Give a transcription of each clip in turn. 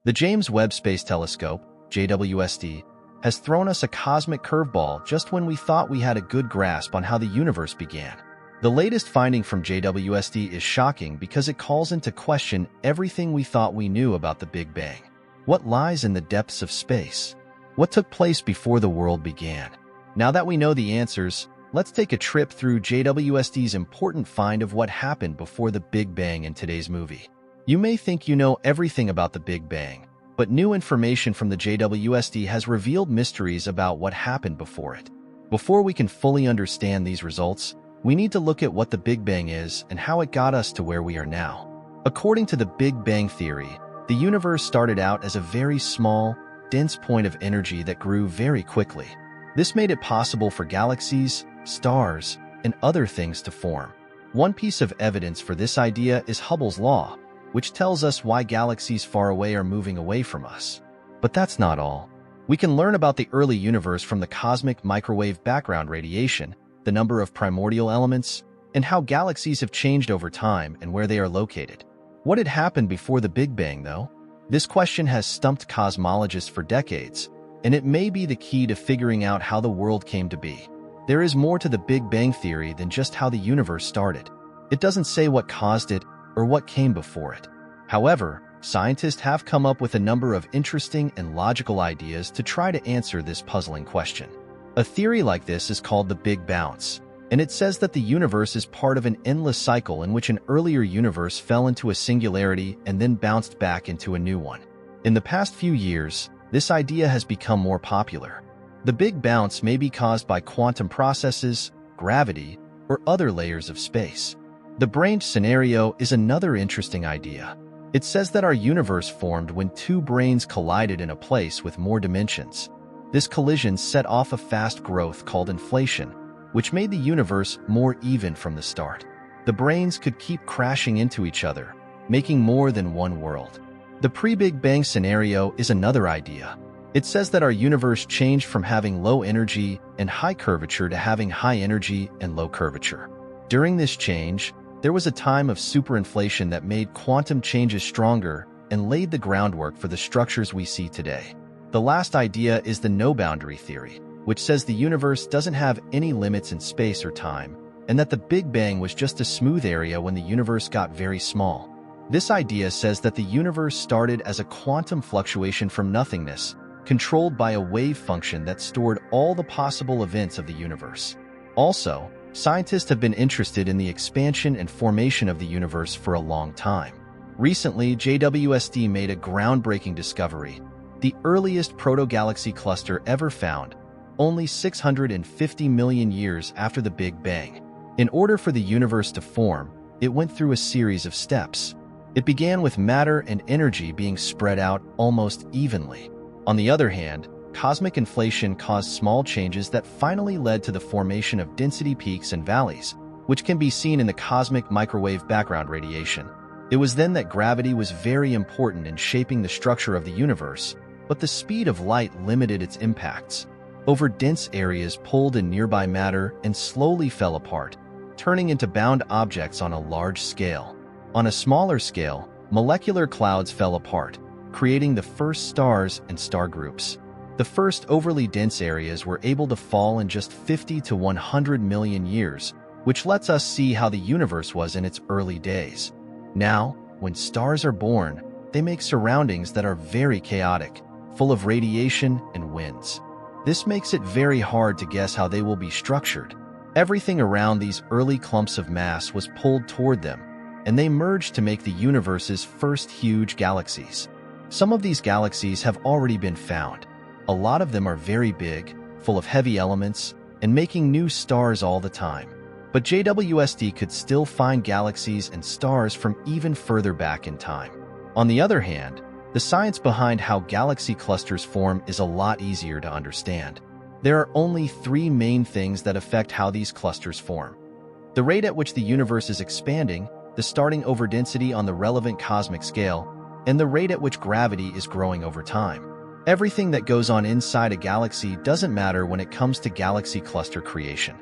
The James Webb Space Telescope, JWST, has thrown us a cosmic curveball just when we thought we had a good grasp on how the universe began. The latest finding from JWST is shocking because it calls into question everything we thought we knew about the Big Bang. What lies in the depths of space? What took place before the world began? Now that we know the answers, let's take a trip through JWST's important find of what happened before the Big Bang in today's movie. You may think you know everything about the Big Bang, but new information from the JWST has revealed mysteries about what happened before it. Before we can fully understand these results, we need to look at what the Big Bang is and how it got us to where we are now. According to the Big Bang theory, the universe started out as a very small, dense point of energy that grew very quickly. This made it possible for galaxies, stars, and other things to form. One piece of evidence for this idea is Hubble's law, which tells us why galaxies far away are moving away from us. But that's not all. We can learn about the early universe from the cosmic microwave background radiation, the number of primordial elements, and how galaxies have changed over time and where they are located. What had happened before the Big Bang, though? This question has stumped cosmologists for decades, and it may be the key to figuring out how the world came to be. There is more to the Big Bang theory than just how the universe started. It doesn't say what caused it or what came before it. However, scientists have come up with a number of interesting and logical ideas to try to answer this puzzling question. A theory like this is called the Big Bounce, and it says that the universe is part of an endless cycle in which an earlier universe fell into a singularity and then bounced back into a new one. In the past few years, this idea has become more popular. The Big Bounce may be caused by quantum processes, gravity, or other layers of space. The branch scenario is another interesting idea. It says that our universe formed when two branes collided in a place with more dimensions. This collision set off a fast growth called inflation, which made the universe more even from the start. The branes could keep crashing into each other, making more than one world. The pre-Big Bang scenario is another idea. It says that our universe changed from having low energy and high curvature to having high energy and low curvature. During this change, there was a time of superinflation that made quantum changes stronger and laid the groundwork for the structures we see today. The last idea is the no-boundary theory, which says the universe doesn't have any limits in space or time, and that the Big Bang was just a smooth area when the universe got very small. This idea says that the universe started as a quantum fluctuation from nothingness, controlled by a wave function that stored all the possible events of the universe. Also, scientists have been interested in the expansion and formation of the universe for a long time. Recently, JWST made a groundbreaking discovery: the earliest proto-galaxy cluster ever found, only 650 million years after the Big Bang. In order for the universe to form, it went through a series of steps. It began with matter and energy being spread out almost evenly. On the other hand, cosmic inflation caused small changes that finally led to the formation of density peaks and valleys, which can be seen in the cosmic microwave background radiation. It was then that gravity was very important in shaping the structure of the universe, but the speed of light limited its impacts. Over dense areas pulled in nearby matter and slowly fell apart, turning into bound objects on a large scale. On a smaller scale, molecular clouds fell apart, creating the first stars and star groups. The first overly dense areas were able to fall in just 50 to 100 million years, which lets us see how the universe was in its early days. Now, when stars are born, they make surroundings that are very chaotic, full of radiation and winds. This makes it very hard to guess how they will be structured. Everything around these early clumps of mass was pulled toward them, and they merged to make the universe's first huge galaxies. Some of these galaxies have already been found. A lot of them are very big, full of heavy elements, and making new stars all the time. But JWST could still find galaxies and stars from even further back in time. On the other hand, the science behind how galaxy clusters form is a lot easier to understand. There are only three main things that affect how these clusters form: the rate at which the universe is expanding, the starting overdensity on the relevant cosmic scale, and the rate at which gravity is growing over time. Everything that goes on inside a galaxy doesn't matter when it comes to galaxy cluster creation.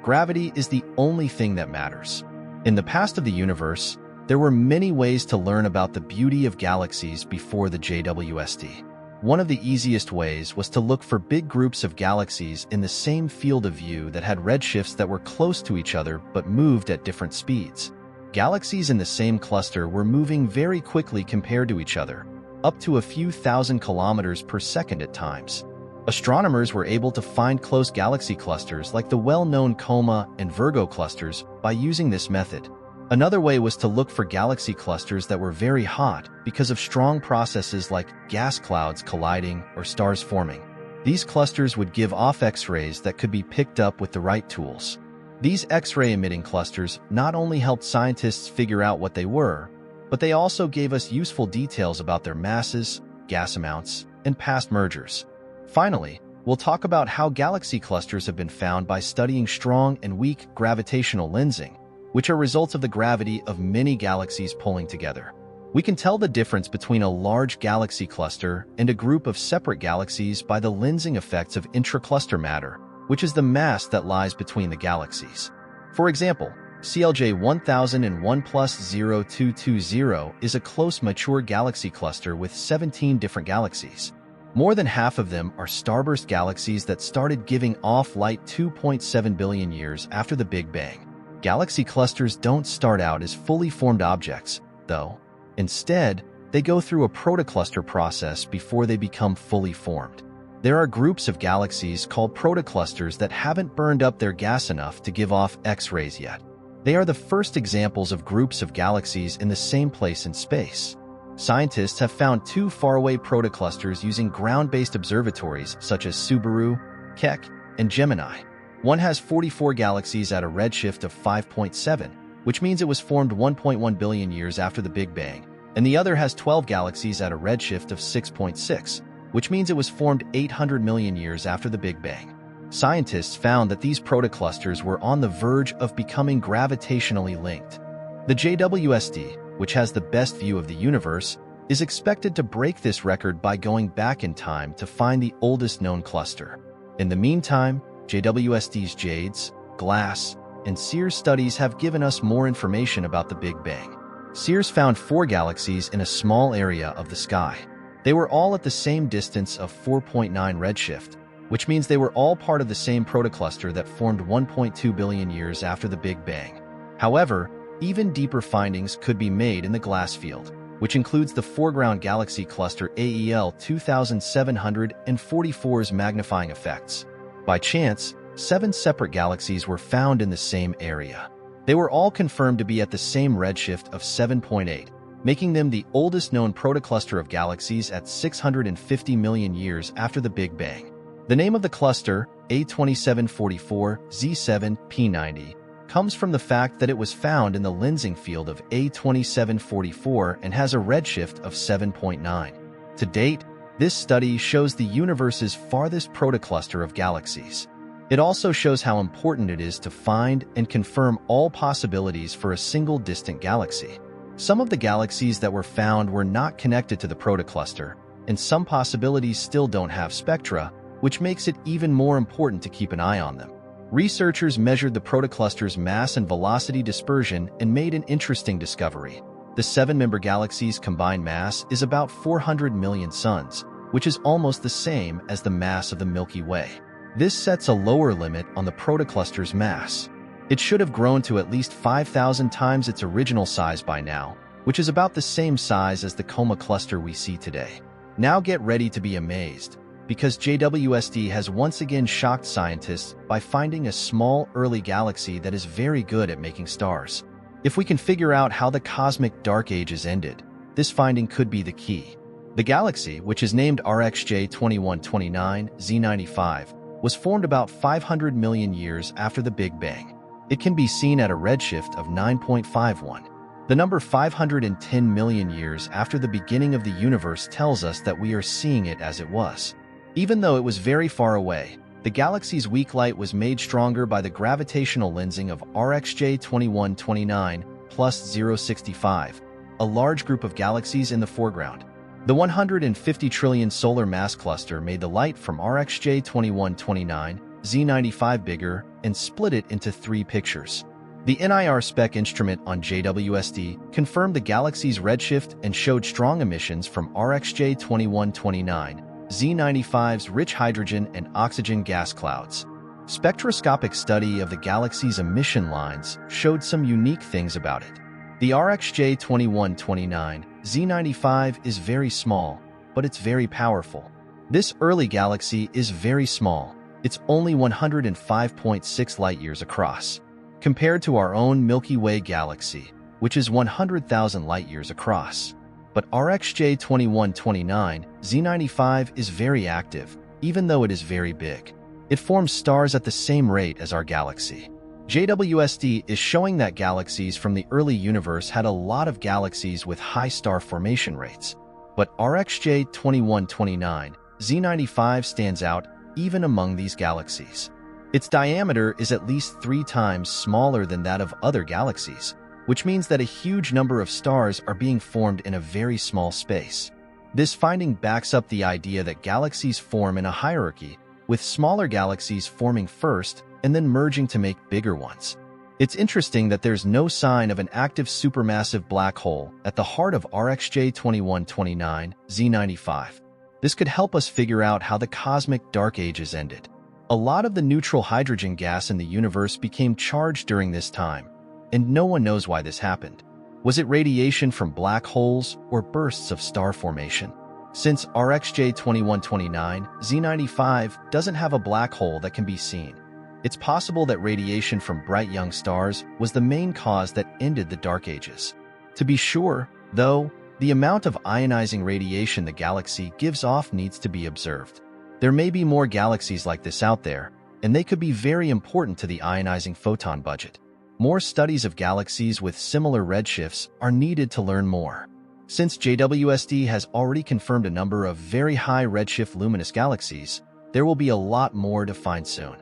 Gravity is the only thing that matters. In the past of the universe, There were many ways to learn about the beauty of galaxies before the JWST. One of the easiest ways was to look for big groups of galaxies in the same field of view that had redshifts that were close to each other but moved at different speeds. Galaxies in the same cluster were moving very quickly compared to each other, up to a few thousand kilometers per second at times. Astronomers were able to find close galaxy clusters like the well-known Coma and Virgo clusters by using this method. Another way was to look for galaxy clusters that were very hot because of strong processes like gas clouds colliding or stars forming. These clusters would give off X-rays that could be picked up with the right tools. These X-ray emitting clusters not only helped scientists figure out what they were, but they also gave us useful details about their masses, gas amounts, and past mergers. Finally, we'll talk about how galaxy clusters have been found by studying strong and weak gravitational lensing, which are results of the gravity of many galaxies pulling together. We can tell the difference between a large galaxy cluster and a group of separate galaxies by the lensing effects of intracluster matter, which is the mass that lies between the galaxies. For example, CLJ 1001 plus 0220 is a close mature galaxy cluster with 17 different galaxies. More than half of them are starburst galaxies that started giving off light 2.7 billion years after the Big Bang. Galaxy clusters don't start out as fully formed objects, though. Instead, they go through a protocluster process before they become fully formed. There are groups of galaxies called protoclusters that haven't burned up their gas enough to give off X-rays yet. They are the first examples of groups of galaxies in the same place in space. Scientists have found two faraway protoclusters using ground-based observatories such as Subaru, Keck, and Gemini. One has 44 galaxies at a redshift of 5.7, which means it was formed 1.1 billion years after the Big Bang, and the other has 12 galaxies at a redshift of 6.6, which means it was formed 800 million years after the Big Bang. Scientists found that these protoclusters were on the verge of becoming gravitationally linked. The JWST, which has the best view of the universe, is expected to break this record by going back in time to find the oldest known cluster. In the meantime, JWST's JADES, GLASS, and SEERS studies have given us more information about the Big Bang. SEERS found 4 galaxies in a small area of the sky. They were all at the same distance of 4.9 redshift, which means they were all part of the same protocluster that formed 1.2 billion years after the Big Bang. However, even deeper findings could be made in the GLASS field, which includes the foreground galaxy cluster AEL 2744's magnifying effects. By chance, 7 separate galaxies were found in the same area. They were all confirmed to be at the same redshift of 7.8, making them the oldest known protocluster of galaxies at 650 million years after the Big Bang. The name of the cluster, A2744Z7P90, comes from the fact that it was found in the lensing field of A2744 and has a redshift of 7.9. To date, this study shows the universe's farthest protocluster of galaxies. It also shows how important it is to find and confirm all possibilities for a single distant galaxy. Some of the galaxies that were found were not connected to the protocluster, and some possibilities still don't have spectra, which makes it even more important to keep an eye on them. Researchers measured the protocluster's mass and velocity dispersion and made an interesting discovery. The 7-member galaxy's combined mass is about 400 million suns, which is almost the same as the mass of the Milky Way. This sets a lower limit on the protocluster's mass. It should have grown to at least 5,000 times its original size by now, which is about the same size as the Coma cluster we see today. Now get ready to be amazed, because JWST has once again shocked scientists by finding a small early galaxy that is very good at making stars. If we can figure out how the cosmic dark ages ended, this finding could be the key. The galaxy, which is named RxJ 2129 Z95, was formed about 500 million years after the Big Bang. It can be seen at a redshift of 9.51. The number 510 million years after the beginning of the universe tells us that we are seeing it as it was. Even though it was very far away, the galaxy's weak light was made stronger by the gravitational lensing of RxJ 2129 plus 065, a large group of galaxies in the foreground. The 150 trillion solar mass cluster made the light from RxJ 2129 Z95 bigger and split it into 3 pictures. The NIR-SPEC instrument on JWST confirmed the galaxy's redshift and showed strong emissions from RxJ 2129, Z95's rich hydrogen and oxygen gas clouds. Spectroscopic study of the galaxy's emission lines showed some unique things about it. The RxJ 2129 Z95 is very small, but it's very powerful. This early galaxy is very small. It's only 105.6 light-years across, compared to our own Milky Way galaxy, which is 100,000 light-years across. But RxJ 2129 Z95 is very active, even though it is very big. It forms stars at the same rate as our galaxy. JWST is showing that galaxies from the early universe had a lot of galaxies with high star formation rates. But RxJ 2129 Z95 stands out even among these galaxies. Its diameter is at least 3 times smaller than that of other galaxies, which means that a huge number of stars are being formed in a very small space. This finding backs up the idea that galaxies form in a hierarchy, with smaller galaxies forming first and then merging to make bigger ones. It's interesting that there's no sign of an active supermassive black hole at the heart of RxJ 2129 Z95. This could help us figure out how the cosmic dark ages ended. A lot of the neutral hydrogen gas in the universe became charged during this time, and no one knows why this happened. Was it radiation from black holes or bursts of star formation? Since RxJ 2129 Z95 doesn't have a black hole that can be seen, it's possible that radiation from bright young stars was the main cause that ended the dark ages. To be sure, though, the amount of ionizing radiation the galaxy gives off needs to be observed. There may be more galaxies like this out there, and they could be very important to the ionizing photon budget. More studies of galaxies with similar redshifts are needed to learn more. Since JWST has already confirmed a number of very high redshift luminous galaxies, there will be a lot more to find soon.